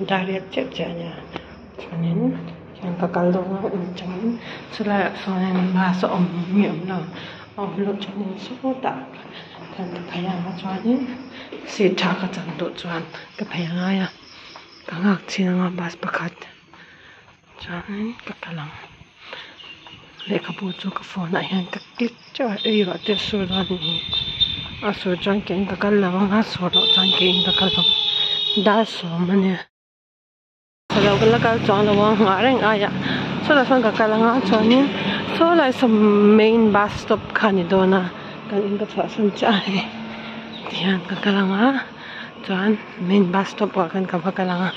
direct cek aja cuman yang kakal dong cuman selain soalnya bahasa miam lo lo cuman sudah dan kepayang cuman si cakap cantik cuman kepayang ayah kangak cina bahas bakat cuman kekalang leka bujuk ke phone ayah keklik cuman waktu sudah ni asu jangking kekalang asu lo jangking kekalang dah somanya kalau kalau jangan lawang ngareng ayah sudah sang kekalang cuman soalnya main bus stop kan itu na kan ingat pasang cahaya tiang kekalang cuman main bus stop kan kekalang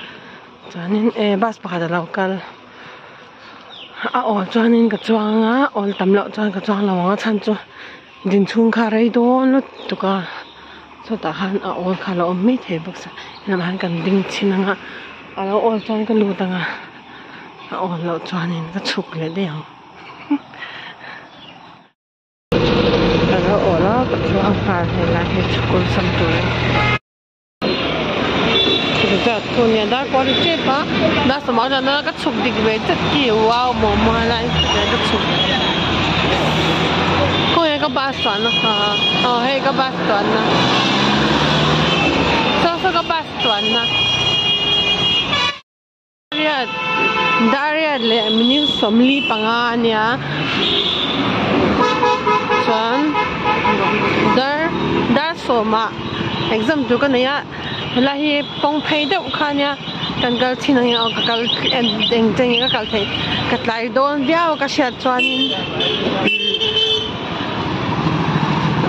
cuman bus pakai lokal cuman kecuali tamlo cuman kecuali lawang cancu dintung karai don lo tuka sotahan kalau omit hebok sa namahan kan ding cinanga kalau cuman kan lu tanga lo cuman kecuk le deh kalau orang kecuali hari lahir cukul samtul kita punya dah kalau cepat dah semua orang kecuk dikbet kiri wow mau lah kecuk kau yang ke bus tuan lah hei ke bus tuan lah so ke bus tuan lah Dariat le mini somli pangan ya cuman dar soma exam tu kan ya lahi pong pay deh kan ya kan kal cina ya kal ending ya kal thay katlai don dia kasih cuman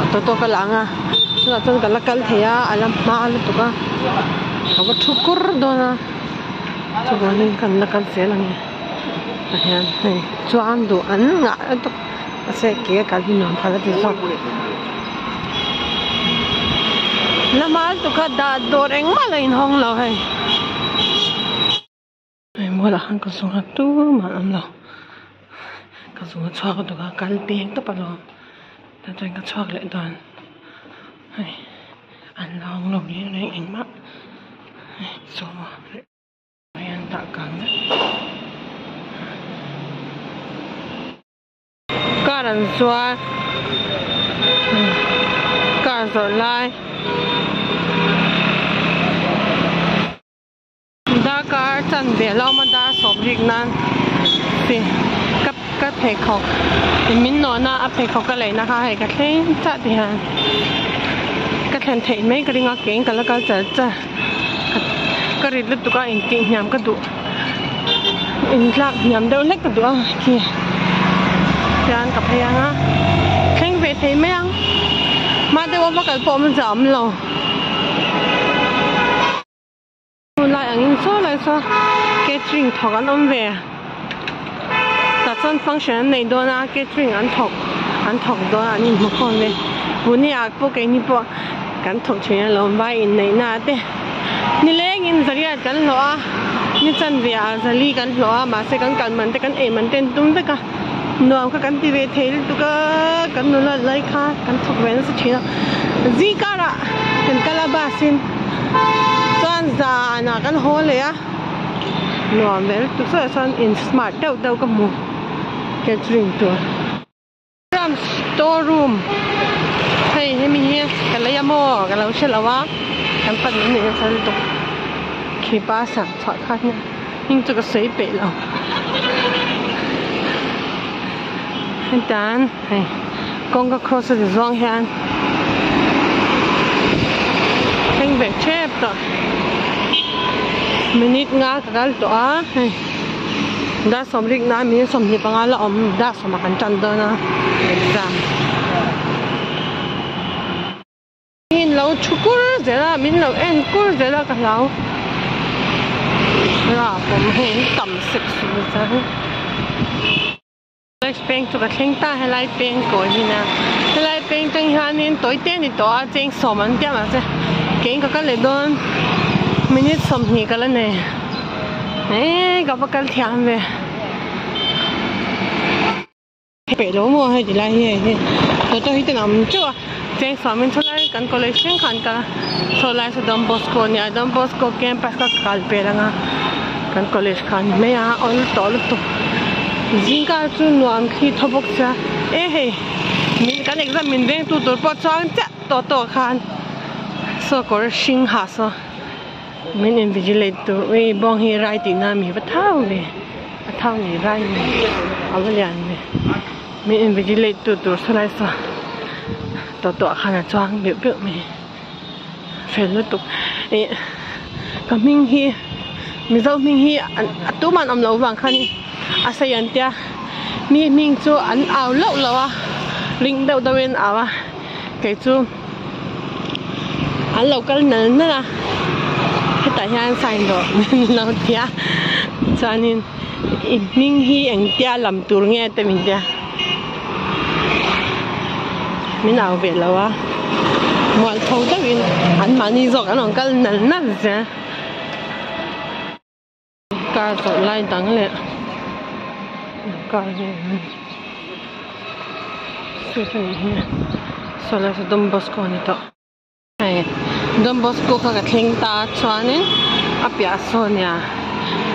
toto kalanga sudah tu kalau kal thaya alam mal tu kan kau cukur dona cuman kan nakal selang ya ayan cuan do an nga tu kasi kaya kalbi non pala dito lamal tu ka da doreng malain hong lo hay ay wala kang kasungat tu maan lo kasungat chwa tu ka kalbi tu palo tato yung kachwag le doon ay an long lo ni na yung ma ay so ayan takang karan zwa karan zolai Dakar chan be lau ma da sobrik nan pe kap pe khok min no na a pe khok ka lai na kha hai ka thleng cha ti han ka thlen thei mai ka ringa keng ka la ka cha ka rit lu tu ka in ting nyam ka du in lak nyam deu lek ka du a ki yan ka phayang a thleng ve thei mai ang ma de wa kal po man jam lo lại anh lại so catering thọc anh om về đặt sân function này đó na catering anh thọc đó anh nhìn một con về muốn đi ăn bữa cái ní bữa anh thọc chuyện là vai in này na thế ní lấy in giờ đi ăn lo ní chân về giờ đi ăn lo mà sẽ ăn mình thế ăn em mình tên tung thế cả nó cái ăn đi về thế tụi cái ăn nó lại khá ăn thọc về nó sẽ chuyện gì cả là ăn calabasin Tuan za na kan hole ya no mer tu so san in smart dau ka mu catering to ram storeroom hey mi he kan la yamo kan la shela wa kan pan ni san to ki ba sa cha kha ni ning tu ka sei pe lo dan hey kong ka cross the wrong hand hang back chep to minute nga kakal to da somrik na mi somni pangala da somakan chando na exam min lo chukur zela min lo en kur zela ka lao ra pom hen tam sik su sa Alex Peng to ka thing ta helai peng ko ni na helai peng tang hanin toi te ni to a cheng soman tia ma se keng ka le don minute somni ka la ne ka bakal thiam ve pe lo mo hai di lai he to hi te nam chu cheng somin chu lai kan collection kan ka so lai sa Don Bosco ni Don Bosco campus ka kalpe nga kan college kan me a all tol to zinga chu nuam khi thobok cha he min kan exam min veng tu tur po chang cha to khan so kor sing ha so min invigilate to we bong hi right na mi ba thau ni right ni awalian ni min invigilate to tur so lai so to khan chang be me fel lu tu coming hi mi zo ming hi atu man am lo wang khani asayan tia mi ming chu an aw lo lawa ring deuh deuhin awa ke chu an local nan na heta hian sign do lo tia chanin ming hi eng tia lam tur nge te min tia min aw ve lawa mol thau deuhin an mani zok an local nan na ja ka zo lai dang le ka he su chen hi so la sa Don Bosco ni to ai Don Bosco ka thling ta chuanin a pia so nia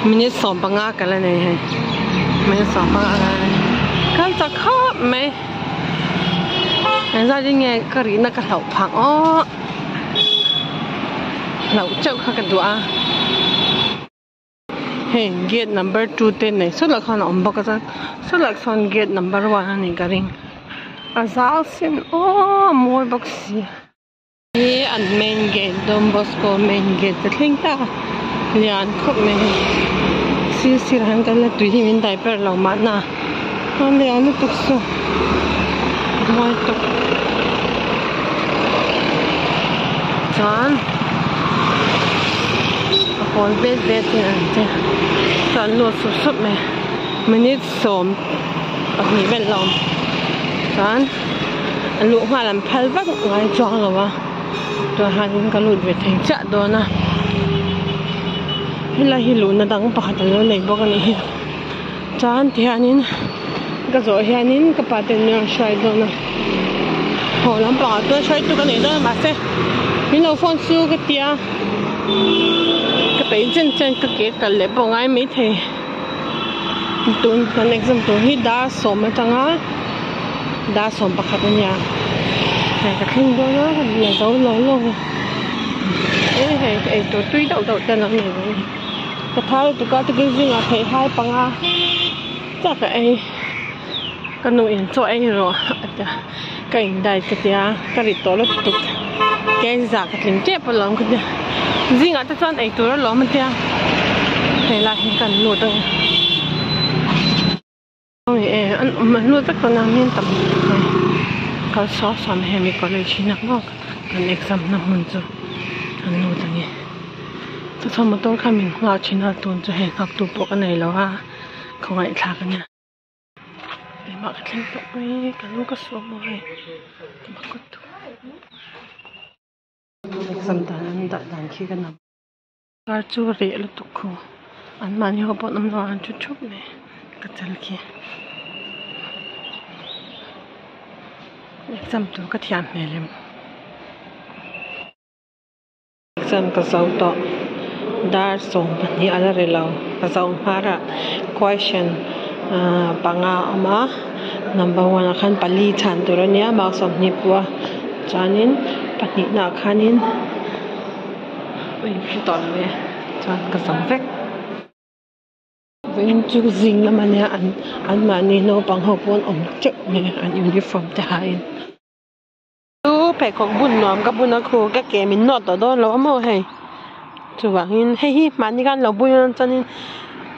minit som panga ka la nei he minit som panga kan ta kha me anh ra đi nghe cái gì nó cái lẩu phẳng ó lẩu chậu khá cái đũa hey gate number 2 tên này số là con ông bọc cái số là con gate number 1 này cái ring azal xin ó môi bọc xì hey anh main gate Don Bosco main gate cái thing ta liền khóc mày xì hàng cái là tùy thì mình đại bờ lẩu mát na con liền nó tục số môi tục chán còn vết thì anh chán luôn sụp mày mình xổm ở nghỉ bên lòng chán anh lụa hoa làm phơi vắt ngoài choang rồi wa rồi hai những cái lụa về thành chợ đó na hay là hi lụa nó đang bắt đầu nó này bao cái này chán thì anh cái rồi thì anh cái bắt đầu nó xoay đó na họ làm bảo tôi xoay tôi cái này đó mà xem mình đâu phong su cái tia cái bể chân cái cái lệ bông ai mấy thế tuần cái exam tuần hi đã sớm mà chẳng á đã sớm bắt đầu nhà này cái khung đó nó là dấu lối luôn cái tôi tuy đậu tên nó này cái thái tôi có cái gì là thấy hai bằng á chắc cái nội cho anh rồi cái đại cái tia cái rít to lắm tụt cái giả cái linh chép vào lòng cái tia gì ngã ta chọn tôi đó lắm tia này là hiện cần lụt rồi ôi anh mà lụt tất cả nam nhân tập có số sắm hè mi có lấy chi nặng không cái exam năm môn rồi anh lụt rồi nhỉ tôi xong một tuần khai mình ngao chi nào tuần cho hè học tụ bộ cái này là ha không ai thà cái nha để mặc cái linh tập ấy cái lúc có số mồi mặc cái tụ exam tan dan khi cái năm cái chú rể là tụ khu anh mà nhiều bọn năm nào anh chút chút này cái chân kia exam tụ cái thiam này lên exam cái dấu to dar song ni ala relau cái dấu hara question panga ama number 1 khan pali chan turania ma som ni puwa chanin patni na khanin oi ton ve chan ka sam vek wen chu jing lamania an mani no pang ho pon om chek ne an uniform ta hain tu pe kok bun nom ka bun khu ka ke min not do lo mo he chu wangin he mani kan lo bun chanin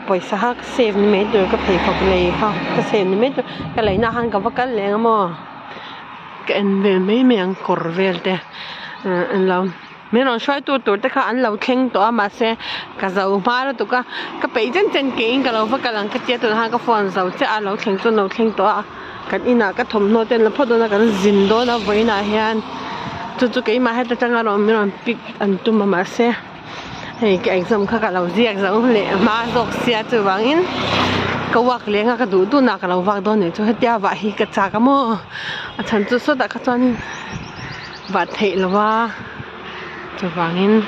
paisa hak save ni me dur ka phei khok lei kha ka save ni me ka leina han ka vakal leng mo ka en vel me me ang kor vel te en lo me no shoi tu te kha an lo thleng to ma se ka zau ma to ka pe chen ke in ka lo vakal ang ka tia to ha ka phone zau che a lo thleng to no thleng to kan ina ka thom no ten la photo na kan zin do na voina hian chu ke ma ha ta changa ro me ron pic an tu ma se hey cái exam khác cả lâu riêng giống lệ mà dọc xe từ vangin câu vạc liền cái đủ tu nào cả lâu vạc đó này cho hết tia vậy cái chả cái mò chân chú số đã cái chân vặt thị là va cho vàng in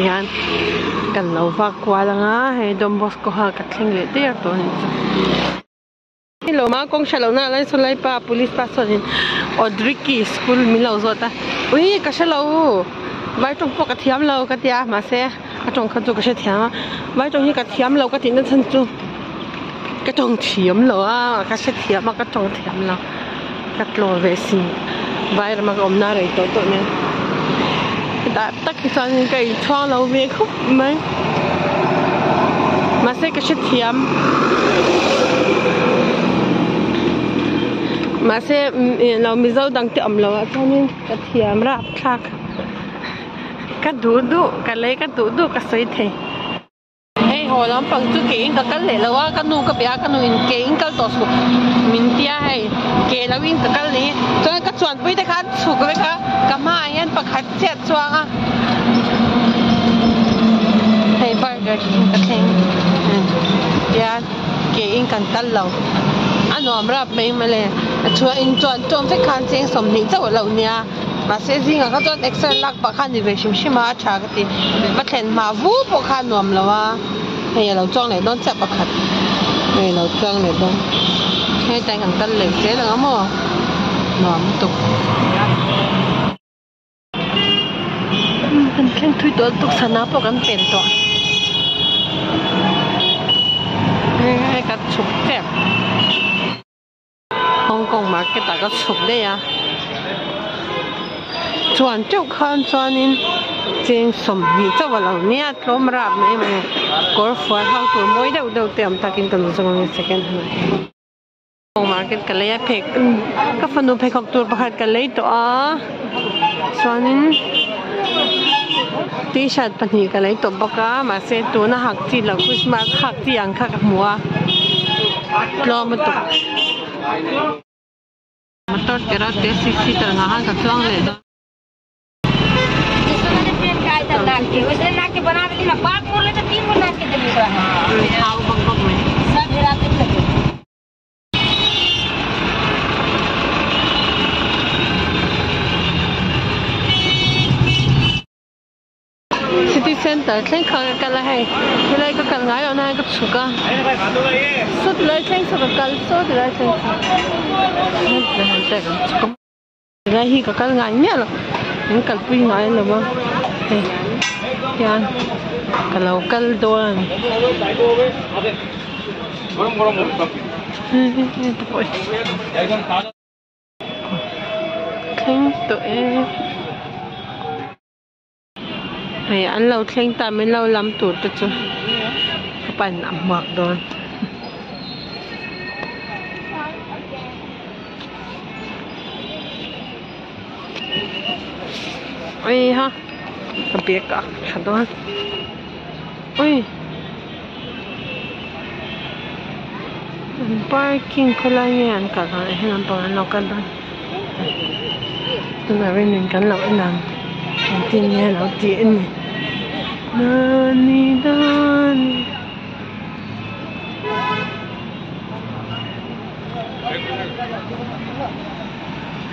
yan cần lâu va qua là ngã hay Don Bosco ha cắt thình lệ tiệtตัวนี้นี่เรามาcôngชาลน่ะเลยสุดเลยป้า police pass นี่Audrey school มีเราจอดอ่ะอุ้ยก็ชาเราไว้ตรงพวกกระเทียมเรากระเทียมมาเสียกระจงขันจุกระเทียมไว้ตรงนี้กระเทียมเรากระถิ่นนั่นฉันจุกระจงเทียมเราอ่ะกระเทียมมากระจงเทียมเรากระโลเวสิไว้เรามากอมหน้าเลยตัวนี้แต่ตักที่ตอนนี้ก็ช่วงเราเวียคุบไหมมาเสียกระเทียมมาเสียเรามีเจ้าดังเตียมเราอ่ะตอนนี้กระเทียมราบคลักก็ดูกันเลยก็ดูก็สวยเท่เฮ้ยหัวน้ำปังจุกเก่งก็กันเลยแล้วว่ากันนูก็เปียกันนูเก่งก็ต่อสู้มินเตียให้เก่งแล้ววิ่งก็กันเลยจนก็ชวนไปแต่ค่ะสุกไปค่ะก็มาอย่างนั้นประคัดเจ็ดช่วงอ่ะเฮ้ยบังก็เก่งเดี๋ยวเก่งกันตันเราอันนั้นรับไม่มาเลยชวนอินจนไปคันเสียงสมนิเจ้าเราเนี่ยมาเสียสิ่งก็จนเอ็กเซลลักปะคันดิเวชิมชิมาชากติมาเห็นมาวูปะคันนวมแล้วว่าเฮ้ยเราจ้องเลยโดนจับปะคันเฮ้ยเราจ้องเลยโดนให้ใจกันตันเลยเสียแล้วมั้งนวมตุกเป็นแค่ทุยตัวตุกสนาปกันเป็นตัวให้กัดฉุกแทบฮ่องกงมาร์เก็ตก็ฉุกได้อะชวนเจ้าคันชวนนินเจงสมนิเจ้าว่าเราเนี่ยล้มรับไหมมันกอล์ฟว่าเขาตัวมวยเดาเตรียมตากินกันรู้สึกว่าเซ็กันทำไมฮ่องมาร์เก็ตกันเลยเพกก็ฟันดูเพกของตัวประคัดกันเลยตัวชวนนินที่ชัดปนีกันเลยตัวปากกามาเซตัวน่าหักจีเราคุยมาหักจีอังคักกับหัวล้อมาตุกมาตัดกระดาษ60ตรงนั้นกับช่องเลยLagi, udah lagi benar ini nak bak mulai tu timur lagi tu ni berapa? Tahu Bangkok ni. Saya berat tu lagi. City Center, keng kang kalau hai, kalau ikut kang ayam nak ikut suka. Sud leh keng suka kal, sud leh keng. Nanti kan suka. Lagi kakak nganya lah, ini kalpui ngaya lah bang. Yan kalau doang keng tu hay ăn lâu keng ta mới lâu lắm tụt tu chứ các bạn nằm mặc đòn ôi ha cái biết cả thật đó ôi parking ko lang yan kaya hinang pa ano ka doon ito na rin yung kanlaw lang ang tinyan ang tiin nani nani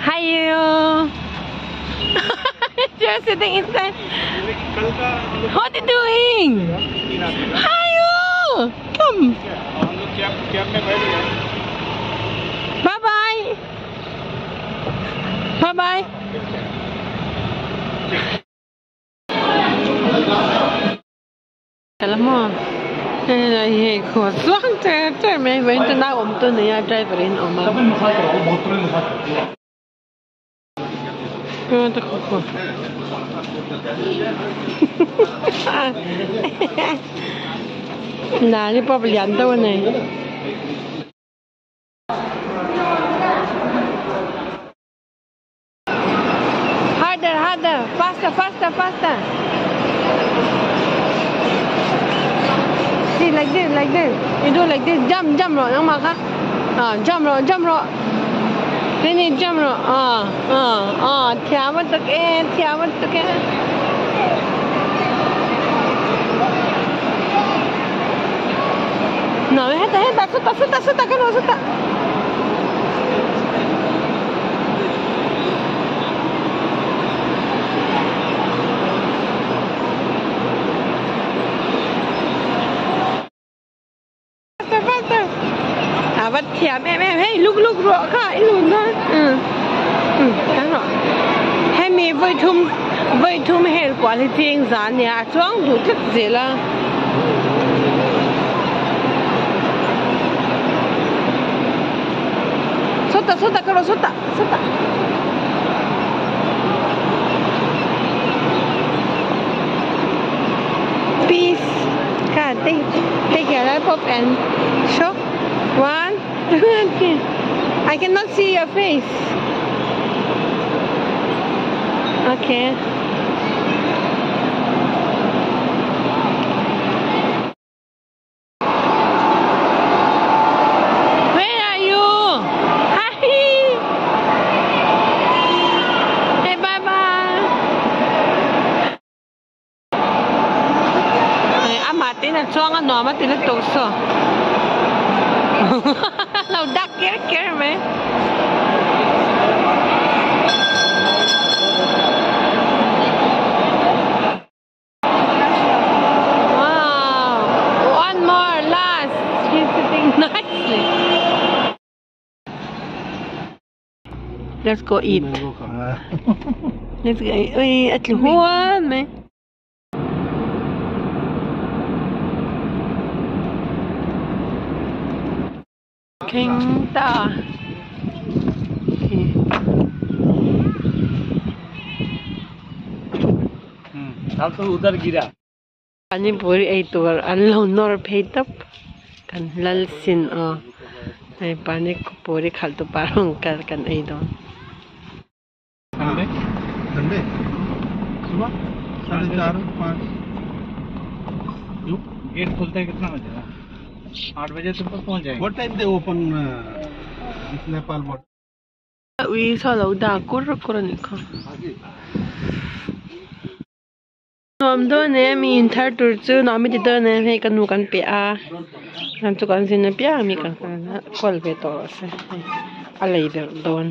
hayo you're sitting inside. What are you doing? Hayo! Come. Bye bye. Bye bye. Kalau mau, eh, kau suang cek me, when tu nak tu ni ya driverin oma. Ada kau. Nah, ni apa belian tu ni? Harder, faster. See, like this. You do like this. Jump, lo, yang mak jump lo. Ini jump lo. Tiap tu ke. No, suta kan suta. bắt thèm em hey lúc rõ cả ít luôn thôi cái rồi hay mi với thum hết quả thì tiền giá nhà choáng đủ thích gì là sota kalau sota peace God take your laptop and show 1 2 3 I cannot see your face okay choang nó mà từ lúc đầu sơ, lâu đắt kia mày, wow, one more last, she's sitting nicely. Let's go eat. Let's go. Ui, at luhuan mày. King ta. अब तो उधर गिरा पानी पूरी ऐ तो अल्लाह नोर फेटप kan lal sin ai पानी को पूरी खाल तो पारों कर kan ऐ दो संडे सुबह 4:30 5 गेट खुलता है कितना बजे 8 बजे तक पहुंच जाएंगे what time they open this Nepal border वी सालो दा कुर निखा नॉम दो ने मी इंटर टूर चु नॉम मी दो ने हे कनु kan pe a kan chu kan sin pe a mi kan kol pe to se alai don